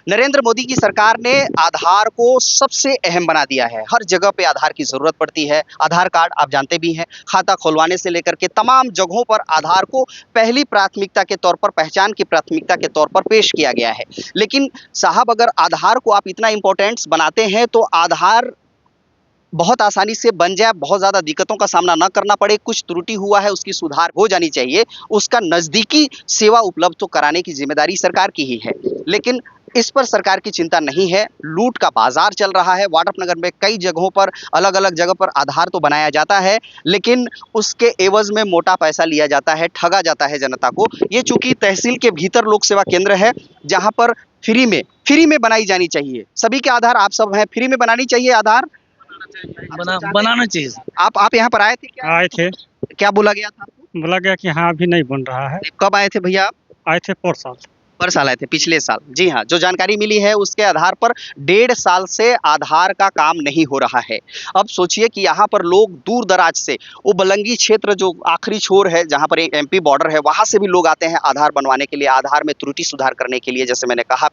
नरेंद्र मोदी की सरकार ने आधार को सबसे अहम बना दिया है। हर जगह पे आधार की जरूरत पड़ती है। आधार कार्ड आप जानते भी हैं, खाता खुलवाने से लेकर के तमाम जगहों पर आधार को पहली प्राथमिकता के तौर पर, पहचान की प्राथमिकता के तौर पर पेश किया गया है। लेकिन साहब, अगर आधार को आप इतना इंपॉर्टेंस बनाते हैं तो आधार बहुत आसानी से बन जाए, बहुत ज़्यादा दिक्कतों का सामना ना करना पड़े, कुछ त्रुटि हुआ है उसकी सुधार हो जानी चाहिए, उसका नज़दीकी सेवा उपलब्ध तो कराने की जिम्मेदारी सरकार की ही है। लेकिन इस पर सरकार की चिंता नहीं है। लूट का बाजार चल रहा है। वाड्रफनगर में कई जगहों पर, अलग अलग जगह पर आधार तो बनाया जाता है, लेकिन उसके एवज में मोटा पैसा लिया जाता है, ठगा जाता है जनता को। ये चूंकि तहसील के भीतर लोक सेवा केंद्र है, जहां पर फ्री में बनाई जानी चाहिए। सभी के आधार, आप सब हैं, फ्री में बनानी चाहिए आधार। बनाना चाहिए। आप यहाँ पर आए थे क्या? आए थे। क्या बोला गया था आपको? बोला गया कि हाँ अभी नहीं बन रहा है। कब आए थे भैया आप? आए थे परसों। पर साल आए थे, पिछले साल। जी हाँ, जो जानकारी मिली है उसके आधार पर 1.5 साल से आधार का काम नहीं हो रहा है। अब सोचिए कि यहाँ पर लोग दूर दराज से, वो बलंगी क्षेत्र जो आखिरी छोर है, जहाँ पर एक एमपी बॉर्डर है, वहाँ से भी लोग आते हैं आधार बनवाने के लिए, आधार में त्रुटि सुधार करने के लिए, जैसे मैंने कहा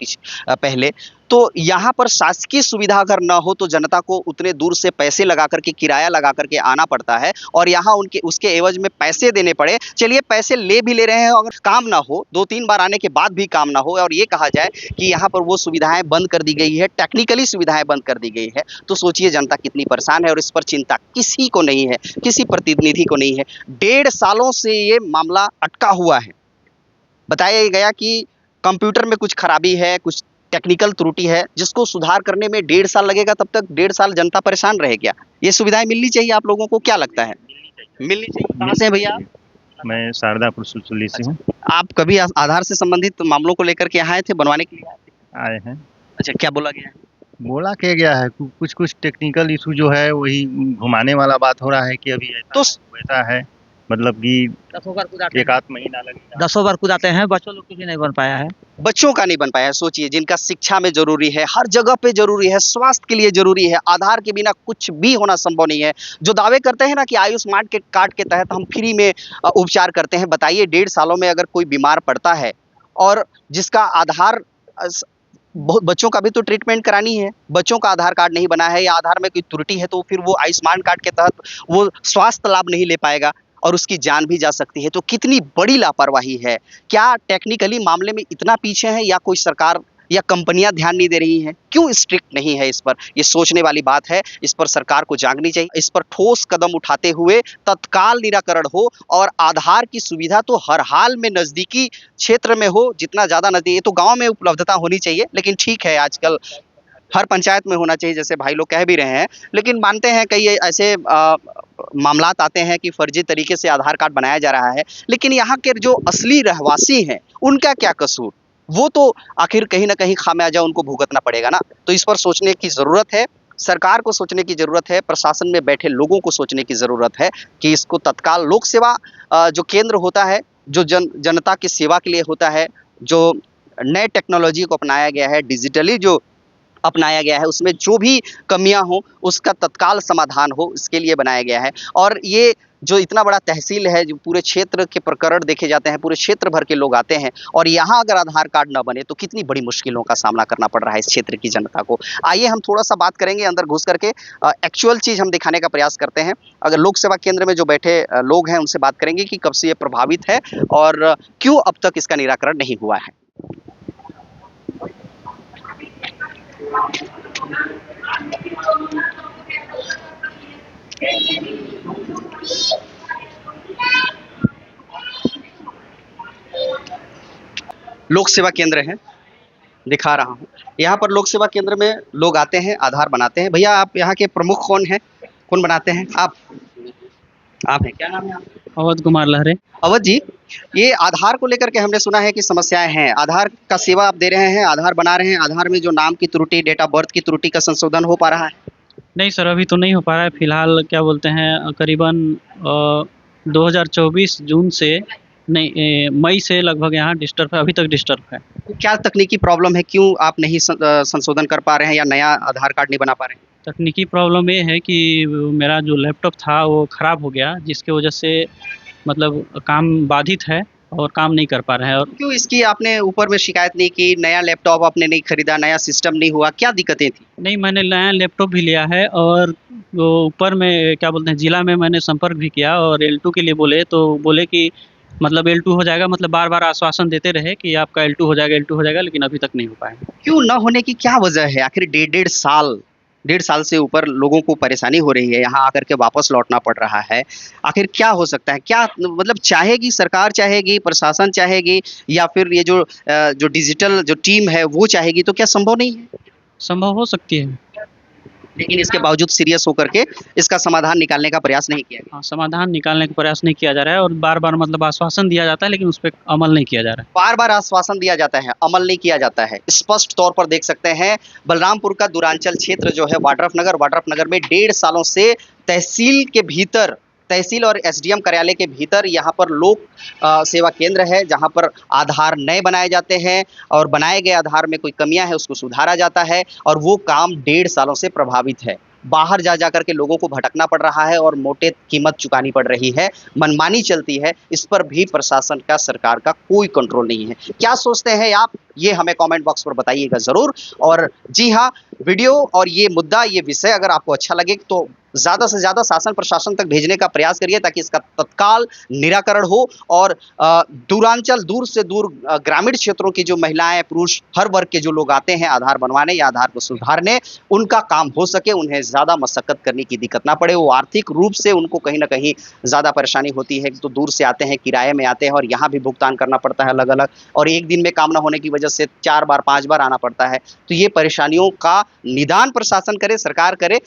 पहले। तो यहाँ पर शासकीय सुविधा अगर न हो तो जनता को उतने दूर से पैसे लगा करके, किराया लगा करके आना पड़ता है, और यहाँ उनके उसके एवज में पैसे देने पड़े। चलिए, पैसे ले भी ले रहे हैं, अगर काम ना हो, 2-3 बार आने के बाद भी काम ना हो, और ये कहा जाए कि यहाँ पर वो सुविधाएं बंद कर दी गई है, टेक्निकली सुविधाएं बंद कर दी गई है, तो सोचिए जनता कितनी परेशान है। और इस पर चिंता किसी को नहीं है, किसी प्रतिनिधि को नहीं है। 1.5 सालों से ये मामला अटका हुआ है। बताया गया कि कंप्यूटर में कुछ खराबी है, कुछ टेक्निकल त्रुटि है, जिसको सुधार करने में 1.5 साल लगेगा। तब तक 1.5 साल जनता परेशान रहे क्या? ये सुविधाएं मिलनी चाहिए। आप लोगों को क्या लगता है? मिलनी चाहिए। कहाँ से हैं भैया? मैं शारदापुर सुलसुली से हूँ। आप कभी आधार से संबंधित मामलों को लेकर के यहाँ आए थे, बनवाने के लिए आए थे? आए हैं। अच्छा, क्या बोला गया है? बोला क्या गया है, कुछ टेक्निकल इशू जो है वही घुमाने वाला बात हो रहा है कि अभी तो वैसा है, मतलब कि 1 आध महीना लगेगा। 10 बार कुदाते हैं, बच्चों लोग की भी नहीं बन पाया है। बच्चों का नहीं बन पाया है। सोचिए, जिनका शिक्षा में जरूरी है, हर जगह पे जरूरी है, स्वास्थ्य के लिए जरूरी है, आधार के बिना कुछ भी होना संभव नहीं है। जो दावे करते हैं ना कि आयुष्मान के कार्ड के तहत हम फ्री में उपचार करते हैं, बताइए 1.5 सालों में अगर कोई बीमार पड़ता है और जिसका आधार, बहुत बच्चों का भी तो ट्रीटमेंट करानी है, बच्चों का आधार कार्ड नहीं बना है या आधार में कोई त्रुटि है, तो फिर वो आयुष्मान कार्ड के तहत वो स्वास्थ्य लाभ नहीं ले पाएगा और उसकी जान भी जा सकती है। तो कितनी बड़ी लापरवाही है। क्या टेक्निकली मामले में इतना पीछे है, या कोई सरकार या कंपनियां ध्यान नहीं दे रही हैं? क्यों स्ट्रिक्ट नहीं है इस पर? ये सोचने वाली बात है। इस पर सरकार को जागनी चाहिए। इस पर ठोस कदम उठाते हुए तत्काल निराकरण हो, और आधार की सुविधा तो हर हाल में नजदीकी क्षेत्र में हो, जितना ज्यादा नजदीक। ये तो गांव में उपलब्धता होनी चाहिए, लेकिन ठीक है, आजकल हर पंचायत में होना चाहिए, जैसे भाई लोग कह भी रहे हैं। लेकिन मानते हैं कई ऐसे मामलात आते हैं कि फर्जी तरीके से आधार कार्ड बनाया जा रहा है, लेकिन यहाँ के जो असली रहवासी हैं, उनका क्या कसूर? वो तो आखिर कहीं ना कहीं खामियाजा उनको भुगतना पड़ेगा ना। तो इस पर सोचने की जरूरत है। सरकार को सोचने की जरूरत है, प्रशासन में बैठे लोगों को सोचने की जरूरत है कि इसको तत्काल लोक सेवा जो केंद्र होता है, जो जनता की सेवा के लिए होता है, जो नए टेक्नोलॉजी को अपनाया गया है, डिजिटली जो अपनाया गया है, उसमें जो भी कमियां हो उसका तत्काल समाधान हो, इसके लिए बनाया गया है। और ये जो इतना बड़ा तहसील है, जो पूरे क्षेत्र के प्रकरण देखे जाते हैं, पूरे क्षेत्र भर के लोग आते हैं, और यहाँ अगर आधार कार्ड ना बने तो कितनी बड़ी मुश्किलों का सामना करना पड़ रहा है इस क्षेत्र की जनता को। आइए हम थोड़ा सा बात करेंगे, अंदर घुस करके एक्चुअल चीज़ हम दिखाने का प्रयास करते हैं। अगर लोक सेवा केंद्र में जो बैठे लोग हैं उनसे बात करेंगे कि कब से ये प्रभावित है और क्यों अब तक इसका निराकरण नहीं हुआ है। लोक सेवा केंद्र है, दिखा रहा हूँ। यहाँ पर लोक सेवा केंद्र में लोग आते हैं, आधार बनाते हैं। भैया, आप यहाँ के प्रमुख कौन हैं? कौन बनाते हैं? आप हैं? क्या नाम है आपका? अवध कुमार लहरे। अवध जी, ये आधार को लेकर के हमने सुना है कि समस्याएं हैं। आधार का सेवा आप दे रहे हैं, आधार बना रहे हैं, आधार में जो नाम की त्रुटि, डेट ऑफ बर्थ की त्रुटि का संशोधन हो पा रहा है? नहीं सर, अभी तो नहीं हो पा रहा है। फिलहाल क्या बोलते हैं, करीबन 2024 जून से नहीं, मई से लगभग यहाँ डिस्टर्ब है, अभी तक डिस्टर्ब है। तो क्या तकनीकी प्रॉब्लम है, क्यों आप नहीं संशोधन कर पा रहे हैं या नया आधार कार्ड नहीं बना पा रहे हैं? तकनीकी प्रॉब्लम ये है कि मेरा जो लैपटॉप था वो ख़राब हो गया, जिसकी वजह से मतलब काम बाधित है। और काम नहीं कर पा रहे हैं। और क्यों इसकी आपने ऊपर में शिकायत नहीं की? नया लैपटॉप आपने नहीं खरीदा, नया सिस्टम नहीं हुआ, क्या दिक्कतें थी? नहीं, मैंने नया लैपटॉप भी लिया है, और वो ऊपर में क्या बोलते हैं, जिला में मैंने संपर्क भी किया, और L2 के लिए बोले तो बोले कि मतलब L2 हो जाएगा, मतलब बार बार आश्वासन देते रहे कि आपका L2 हो जाएगा, L2 हो जाएगा, लेकिन अभी तक नहीं हो पाया। क्यों न होने की क्या वजह है? आखिर डेढ़ साल से ऊपर लोगों को परेशानी हो रही है, यहाँ आकर के वापस लौटना पड़ रहा है। आखिर क्या हो सकता है? क्या मतलब चाहेगी सरकार, चाहेगी प्रशासन, चाहेगी या फिर ये जो डिजिटल जो टीम है वो चाहेगी, तो क्या संभव नहीं है? संभव हो सकती है। लेकिन इसके बावजूद सीरियस होकर के इसका समाधान निकालने का प्रयास नहीं किया गया। हाँ, समाधान निकालने का प्रयास नहीं किया जा रहा है, और बार बार मतलब आश्वासन दिया जाता है, लेकिन उस पर अमल नहीं किया जा रहा है। बार बार आश्वासन दिया जाता है, अमल नहीं किया जाता है। स्पष्ट तौर पर देख सकते हैं बलरामपुर का दूरांचल क्षेत्र जो है वाड्रफ नगर में 1.5 सालों से तहसील के भीतर, तहसील और एसडीएम कार्यालय के भीतर यहाँ पर लोक सेवा केंद्र है, जहाँ पर आधार नए बनाए जाते हैं और बनाए गए आधार में कोई कमियां है उसको सुधारा जाता है, और वो काम 1.5 सालों से प्रभावित है। बाहर जा कर के लोगों को भटकना पड़ रहा है और मोटे कीमत चुकानी पड़ रही है, मनमानी चलती है। इस पर भी प्रशासन का, सरकार का कोई कंट्रोल नहीं है। क्या सोचते हैं आप? ये हमें कमेंट बॉक्स पर बताइएगा ज़रूर। और जी हाँ, वीडियो और ये मुद्दा, ये विषय अगर आपको अच्छा लगे तो ज़्यादा से ज़्यादा शासन प्रशासन तक भेजने का प्रयास करिए, ताकि इसका तत्काल निराकरण हो और दूरांचल, दूर से दूर ग्रामीण क्षेत्रों की जो महिलाएं, पुरुष, हर वर्ग के जो लोग आते हैं आधार बनवाने या आधार को सुधारने, उनका काम हो सके, उन्हें ज़्यादा मशक्कत करने की दिक्कत ना पड़े। वो आर्थिक रूप से उनको कहीं ना कहीं ज़्यादा परेशानी होती है, तो दूर से आते हैं, किराए में आते हैं और यहाँ भी भुगतान करना पड़ता है अलग अलग, और एक दिन में काम ना होने की वजह से 4 बार 5 बार आना पड़ता है। तो ये परेशानियों का निदान प्रशासन करे, सरकार करे।